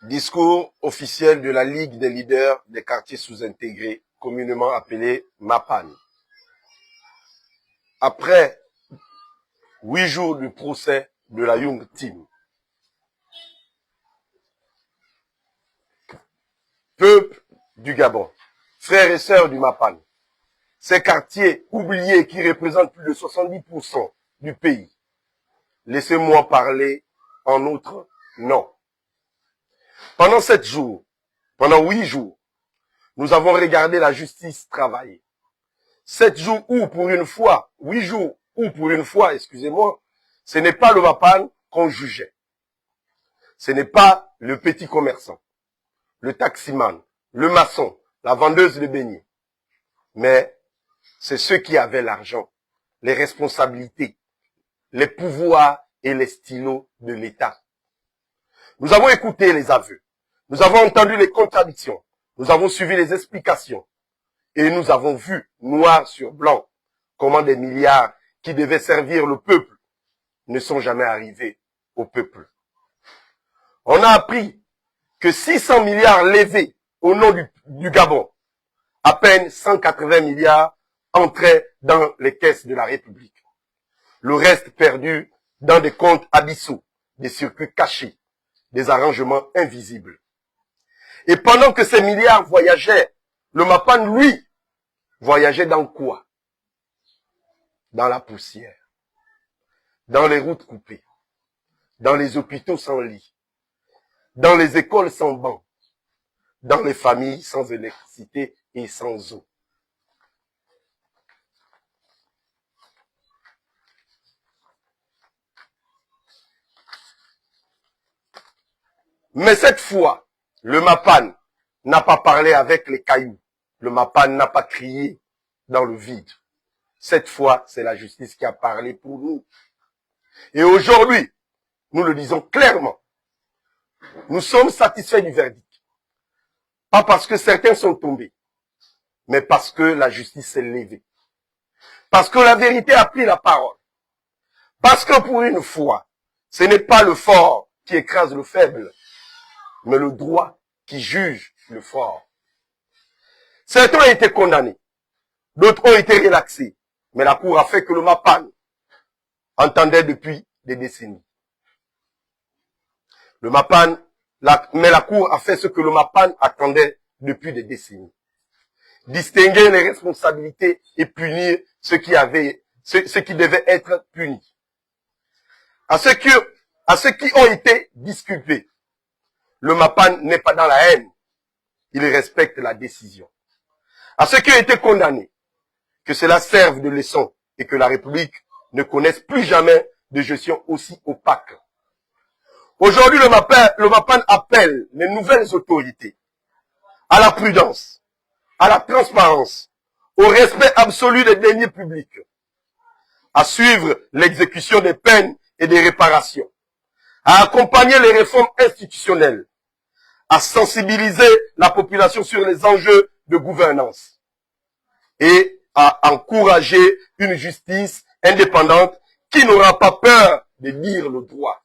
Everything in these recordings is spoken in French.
Discours officiel de la Ligue des leaders des quartiers sous-intégrés, communément appelé MAPAN. Après 8 jours du procès de la Young Team, peuple du Gabon, frères et sœurs du MAPAN, ces quartiers oubliés qui représentent plus de 70% du pays, laissez-moi parler en notre nom. Pendant 7 jours, pendant 8 jours, nous avons regardé la justice travailler. 7 jours où, pour une fois, 8 jours où, pour une fois, excusez-moi, ce n'est pas le MAPAN qu'on jugeait. Ce n'est pas le petit commerçant, le taximan, le maçon, la vendeuse de beignets. Mais c'est ceux qui avaient l'argent, les responsabilités, les pouvoirs et les stylos de l'État. Nous avons écouté les aveux. Nous avons entendu les contradictions. Nous avons suivi les explications. Et nous avons vu, noir sur blanc, comment des milliards qui devaient servir le peuple ne sont jamais arrivés au peuple. On a appris que 600 milliards levés au nom du Gabon, à peine 180 milliards entraient dans les caisses de la République. Le reste perdu dans des comptes abyssaux, des circuits cachés, des arrangements invisibles. Et pendant que ces milliards voyageaient, le MAPAN, lui, voyageait dans quoi? Dans la poussière, dans les routes coupées, dans les hôpitaux sans lit, dans les écoles sans bancs, dans les familles sans électricité et sans eau. Mais cette fois, le MAPAN n'a pas parlé avec les cailloux. Le MAPAN n'a pas crié dans le vide. Cette fois, c'est la justice qui a parlé pour nous. Et aujourd'hui, nous le disons clairement, nous sommes satisfaits du verdict. Pas parce que certains sont tombés, mais parce que la justice s'est levée. Parce que la vérité a pris la parole. Parce que pour une fois, ce n'est pas le fort qui écrase le faible, mais le droit qui juge le fort. Certains ont été condamnés, d'autres ont été relaxés, mais la Cour a fait que le MAPAN entendait depuis des décennies. Mais la Cour a fait ce que le MAPAN attendait depuis des décennies. Distinguer les responsabilités et punir ceux qui devaient être punis. À ceux qui ont été disculpés, le MAPAN n'est pas dans la haine. Il respecte la décision. À ceux qui ont été condamnés, que cela serve de leçon et que la République ne connaisse plus jamais de gestion aussi opaque. Aujourd'hui, le MAPAN appelle les nouvelles autorités à la prudence, à la transparence, au respect absolu des deniers publics, à suivre l'exécution des peines et des réparations, à accompagner les réformes institutionnelles, à sensibiliser la population sur les enjeux de gouvernance et à encourager une justice indépendante qui n'aura pas peur de dire le droit.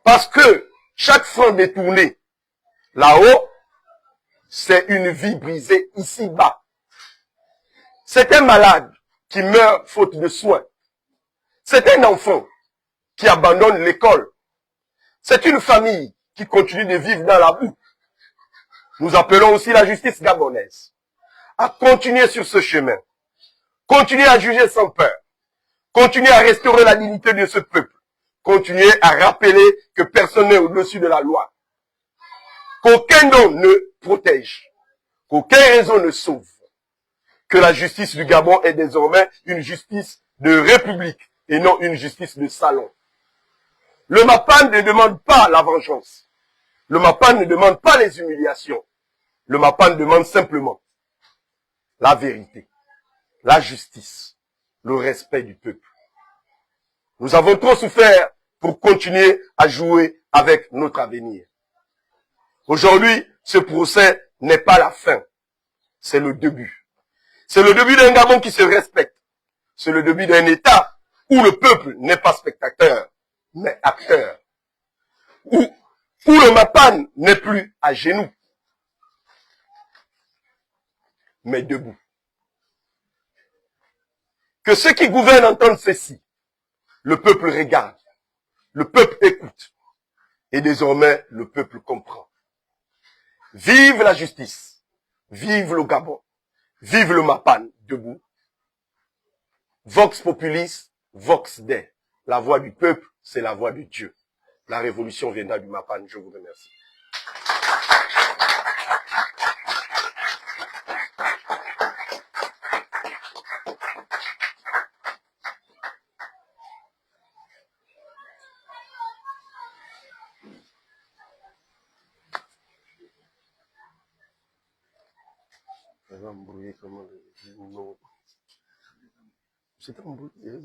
Parce que chaque franc détourné là-haut, c'est une vie brisée ici-bas. C'est un malade qui meurt faute de soins. C'est un enfant qui abandonne l'école. C'est une famille qui continue de vivre dans la boue. Nous appelons aussi la justice gabonaise à continuer sur ce chemin. Continuer à juger sans peur. Continuer à restaurer la dignité de ce peuple. Continuer à rappeler que personne n'est au-dessus de la loi. Qu'aucun nom ne protège. Qu'aucune raison ne sauve. Que la justice du Gabon est désormais une justice de république et non une justice de salon. Le MAPAN ne demande pas la vengeance. Le MAPAN ne demande pas les humiliations. Le MAPAN demande simplement la vérité, la justice, le respect du peuple. Nous avons trop souffert pour continuer à jouer avec notre avenir. Aujourd'hui, ce procès n'est pas la fin. C'est le début. C'est le début d'un Gabon qui se respecte. C'est le début d'un État où le peuple n'est pas spectateur, mais acteur. où le Mapan n'est plus à genoux, mais debout. Que ceux qui gouvernent entendent ceci. Le peuple regarde, le peuple écoute, et désormais le peuple comprend. Vive la justice, vive le Gabon, vive le Mapan, debout. Vox populis, vox Dei. La voix du peuple, c'est la voix de Dieu. La révolution viendra du Mapan. Je vous remercie. C'est embrouillé comment c'est embrouillé.